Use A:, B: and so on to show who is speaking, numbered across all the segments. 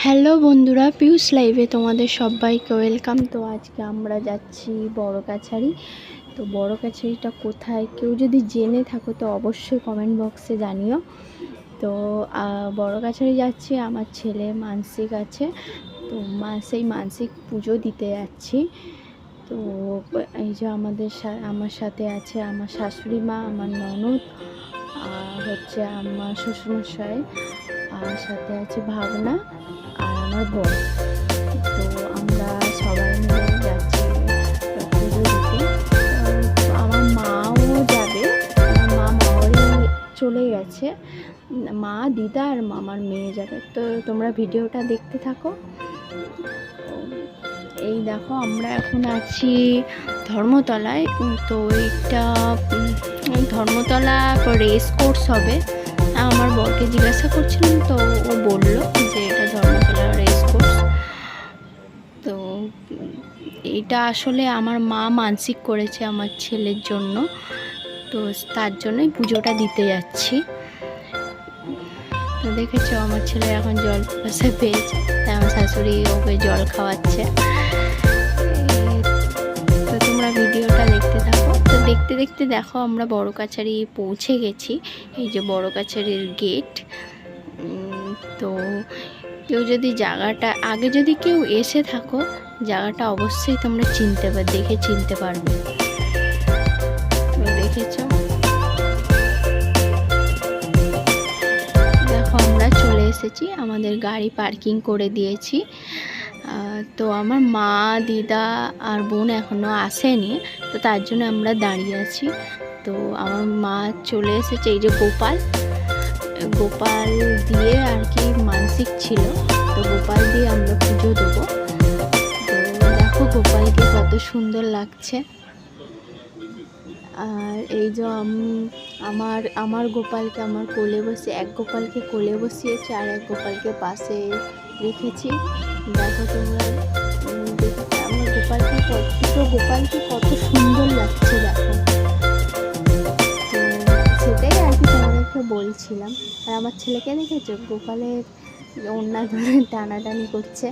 A: Hello বন্ধুরা, পিউস লাইভে তোমাদের সবাইকে ওয়েলকাম। তো আজকে আমরা যাচ্ছি বড় কাছারি। তো বড় কাছারিটা কোথায়, কেউ যদি জেনে থাকো তো অবশ্যই কমেন্ট বক্সে জানিও। তো বড় কাছারি যাচ্ছি, আমার ছেলে মানসিক আছে, তো সেই মানসিক পুজো দিতে যাচ্ছি। তো এই যে আমার সাথে আছে আমার শাশুড়ি মা, আমার ননদ, আর হচ্ছে আমার শ্বশুরমশাই, আর সাথে আছে ভাবনা আর আমার বোন। তো আমরা সবাই মিলে যাচ্ছি পুজো দিতে। আমার মাও যাবে, আমার মা মাওয়ারি চলে গেছে, মা, দিদা আর মামার মেয়ে যাবে। তো তোমরা ভিডিওটা দেখতে থাকো। এই দেখো, আমরা এখন আছি ধর্মতলায়। তো এইটা ধর্মতলা রেস কোর্স হবে। আমার বরকে জিজ্ঞাসা করছিলাম, তো ও বললো যে এটা ধর্মতলা রেস কোর্স। তো এটা আসলে আমার মা মানসিক করেছে আমার ছেলের জন্য, তো তার জন্যই পুজোটা দিতে যাচ্ছি। তো দেখেছো আমার ছেলে এখন জল পাশে পেয়েছে, তাই আমার শাশুড়ি ওকে জল খাওয়াচ্ছে। তো তোমরা ভিডিওটা দেখতে থাকো। তো দেখতে দেখতে দেখো আমরা বড় কাছারি পৌঁছে গেছি। এই যে বড় কাছারির গেট। তো কেউ যদি জায়গাটা আগে যদি কেউ এসে থাকো, জায়গাটা অবশ্যই তোমরা দেখে চিনতে পারবে। তো দেখেছ, দেখো আমরা চলে এসেছি, আমাদের গাড়ি পার্কিং করে দিয়েছি। তো আমার মা, দিদা আর বোন এখনও আসেনি, তো তার জন্য আমরা দাঁড়িয়ে আছি। তো আমার মা চলে এসেছে। এই যে গোপাল দিয়ে আর কি মানসিক ছিল, তো গোপাল দিয়ে আমরা পুজো দেবো। তো দেখো গোপালকে কত সুন্দর লাগছে। আর এই যে আমার গোপালকে আমার কোলে বসে, এক গোপালকে কোলে বসিয়েছি আর এক গোপালকে পাশে রেখেছি। দেখো তোমরা, আমার গোপালকে কত সুন্দর লাগছে দেখো। তো সেটাই আর কি তোমাদেরকে বলছিলাম। আর আমার ছেলেকে দেখেছো, গোপালের ওড়না ধরে টানাটানি করছে।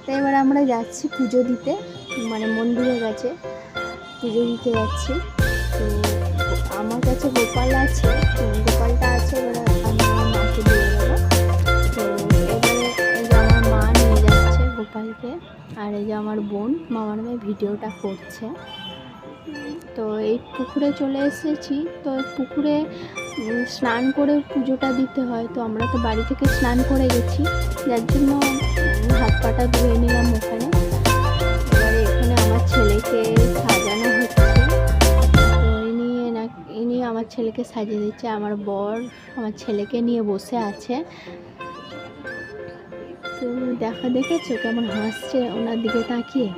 A: তো এবার আমরা যাচ্ছি পুজো দিতে, মানে মন্দিরের কাছে পুজো দিতে যাচ্ছি। তো আমার কাছে গোপাল আছে, গোপালটা আছে, এবার আমি আমার মাকে দিয়ে দেবো। তো এবারে এই যে আমার মা নিয়ে যাচ্ছে গোপালকে, আর এই যে আমার বোন মামার মেয়ে ভিডিওটা করছে। তো এই পুকুরে চলে এসেছি। তো পুকুরে স্নান করে পুজোটা দিতে হয়। তো আমরা তো বাড়ি থেকে স্নান করে গেছি, যার জন্য হাত পাটা ধুয়ে নিলাম ওখানে। এবারে এখানে আমার ছেলেকে সাজানো হচ্ছে। তো ইনি আমার ছেলেকে সাজিয়ে দিচ্ছে। আমার বর আমার ছেলেকে নিয়ে বসে আছে। তো দেখেছো কেমন হাসছে ওনার দিকে তাকিয়ে,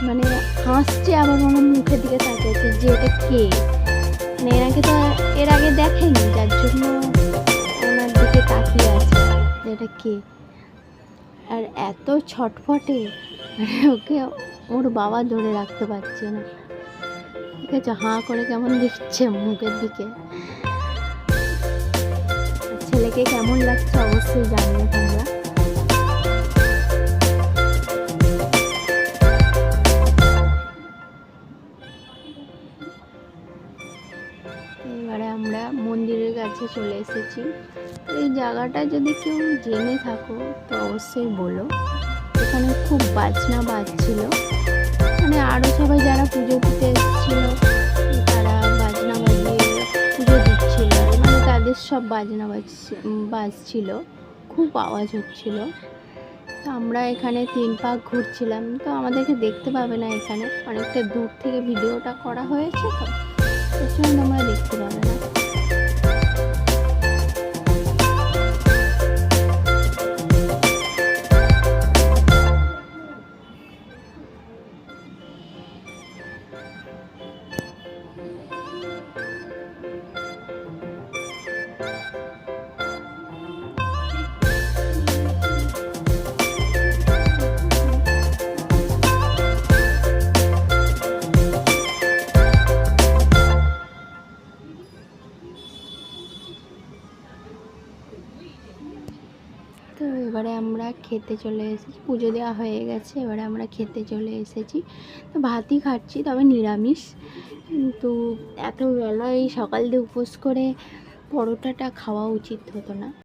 A: মানে হাসছে, আবার ওনার মুখের দিকে তাকিয়েছে যে এটা কে, মানে এর আগে দেখেনি, যার জন্য ওনার দিকে তাকিয়ে আছে যে এটা কে। আর এত ছটফটে, মানে ওকে ওর বাবা ধরে রাখতে পারছে না। ঠিক আছে, হাঁ করে কেমন দেখছে মুখের দিকে। ছেলেকে কেমন লাগছে অবশ্যই জানিও তোমরা। এবারে আমরা মন্দিরের কাছে চলে এসেছি। এই জায়গাটা যদি কেউ জেনে থাকো তো অবশ্যই বলো। এখানে খুব বাজনা বাজছিল, মানে আরও সবাই যারা পুজো দিতে এসেছিল তারা বাজনা বাজিয়ে পুজো দিচ্ছিল, মানে তাদের সব বাজনা বাজছিল, খুব আওয়াজ হচ্ছিল। তো আমরা এখানে 3 পাক ঘুরছিলাম। তো আমাদেরকে দেখতে পাবে না, এখানে অনেকটা দূর থেকে ভিডিওটা করা হয়েছে, তো এর জন্য তোমরা দেখতে পাবে না। তো এবারে আমরা খেতে চলে এসেছি, পুজো দেওয়া হয়ে গেছে, এবারে আমরা খেতে চলে এসেছি। তো ভাতই খাচ্ছি, তবে নিরামিষ। কিন্তু এত বেলা এই সকাল দিয়ে উপোস করে পরোটাটা খাওয়া উচিত হতো না।